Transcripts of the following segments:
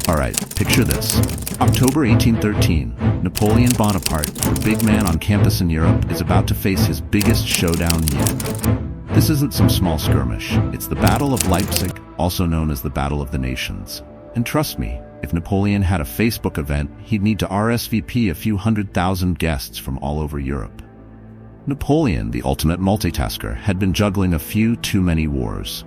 Alright, picture this. October 1813, Napoleon Bonaparte, the big man on campus in Europe, is about to face his biggest showdown yet. This isn't some small skirmish. It's the Battle of Leipzig, also known as the Battle of the Nations. And trust me, if Napoleon had a Facebook event, he'd need to RSVP a few 100,000 guests from all over Europe. Napoleon, the ultimate multitasker, had been juggling a few too many wars.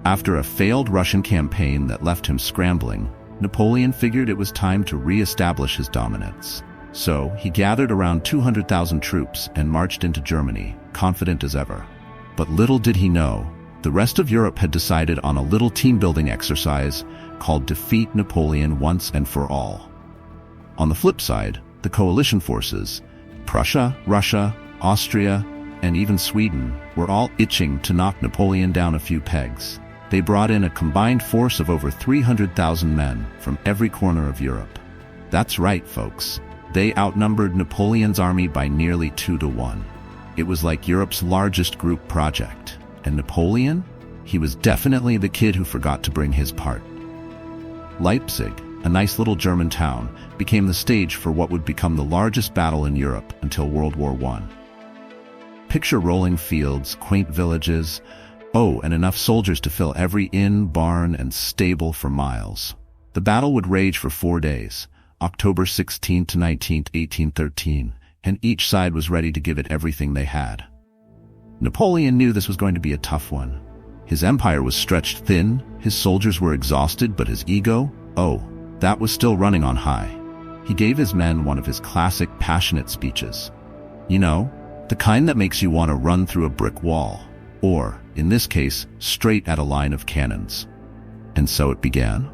After a failed Russian campaign that left him scrambling, Napoleon figured it was time to re-establish his dominance. So, he gathered around 200,000 troops and marched into Germany, confident as ever. But little did he know, the rest of Europe had decided on a little team-building exercise called Defeat Napoleon Once and for All. On the flip side, the coalition forces, Prussia, Russia, Austria, and even Sweden, were all itching to knock Napoleon down a few pegs. They brought in a combined force of over 300,000 men from every corner of Europe. That's right, folks. They outnumbered Napoleon's army by nearly 2-to-1. It was like Europe's largest group project. And Napoleon? He was definitely the kid who forgot to bring his part. Leipzig, a nice little German town, became the stage for what would become the largest battle in Europe until World War I. Picture rolling fields, quaint villages, and enough soldiers to fill every inn, barn, and stable for miles. The battle would rage for 4 days, October 16 to 19, 1813, and each side was ready to give it everything they had. Napoleon knew this was going to be a tough one. His empire was stretched thin, his soldiers were exhausted, but his ego, that was still running on high. He gave his men one of his classic passionate speeches. You know, the kind that makes you want to run through a brick wall, or, in this case, straight at a line of cannons. And so it began.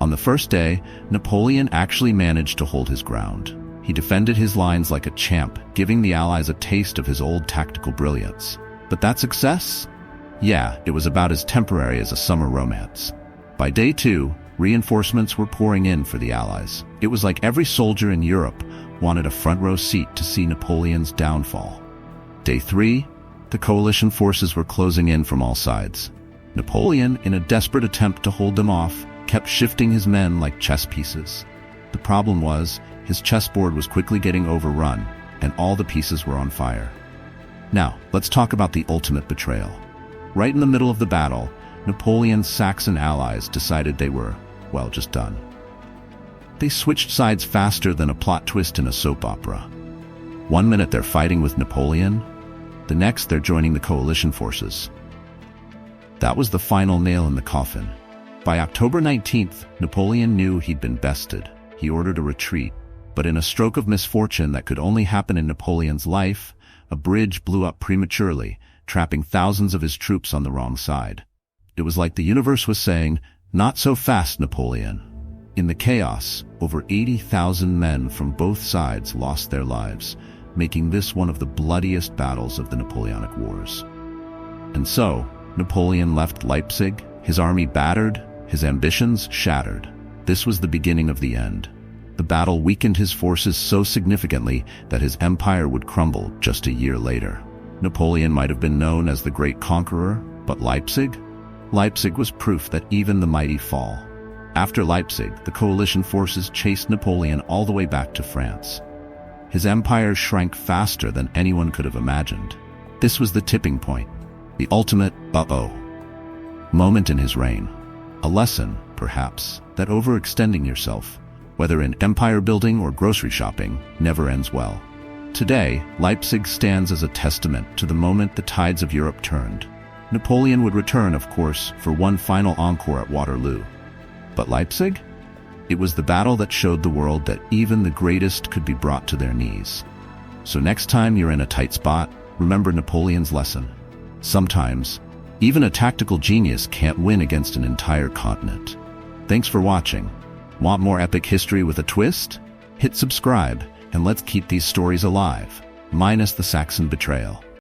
On the first day, Napoleon actually managed to hold his ground. He defended his lines like a champ, giving the Allies a taste of his old tactical brilliance. But that success? Yeah, it was about as temporary as a summer romance. By day 2, reinforcements were pouring in for the Allies. It was like every soldier in Europe wanted a front-row seat to see Napoleon's downfall. Day 3, the coalition forces were closing in from all sides. Napoleon, in a desperate attempt to hold them off, kept shifting his men like chess pieces. The problem was, his chessboard was quickly getting overrun, and all the pieces were on fire. Now, let's talk about the ultimate betrayal. Right in the middle of the battle, Napoleon's Saxon allies decided they were, just done. They switched sides faster than a plot twist in a soap opera. 1 minute they're fighting with Napoleon, the next they're joining the coalition forces. That was the final nail in the coffin. By October 19th, Napoleon knew he'd been bested. He ordered a retreat, but in a stroke of misfortune that could only happen in Napoleon's life, a bridge blew up prematurely, trapping thousands of his troops on the wrong side. It was like the universe was saying, "Not so fast, Napoleon." In the chaos, over 80,000 men from both sides lost their lives, making this one of the bloodiest battles of the Napoleonic Wars. And so, Napoleon left Leipzig, his army battered, his ambitions shattered. This was the beginning of the end. The battle weakened his forces so significantly that his empire would crumble just a year later. Napoleon might have been known as the great conqueror, but Leipzig? Leipzig was proof that even the mighty fall. After Leipzig, the coalition forces chased Napoleon all the way back to France. His empire shrank faster than anyone could have imagined. This was the tipping point, the ultimate moment in his reign. A lesson, perhaps, that overextending yourself, whether in empire building or grocery shopping, never ends well. Today, Leipzig stands as a testament to the moment the tides of Europe turned. Napoleon would return, of course, for one final encore at Waterloo. But Leipzig? It was the battle that showed the world that even the greatest could be brought to their knees. So next time you're in a tight spot, remember Napoleon's lesson. Sometimes, even a tactical genius can't win against an entire continent. Thanks for watching. Want more epic history with a twist? Hit subscribe, and let's keep these stories alive, minus the Saxon betrayal.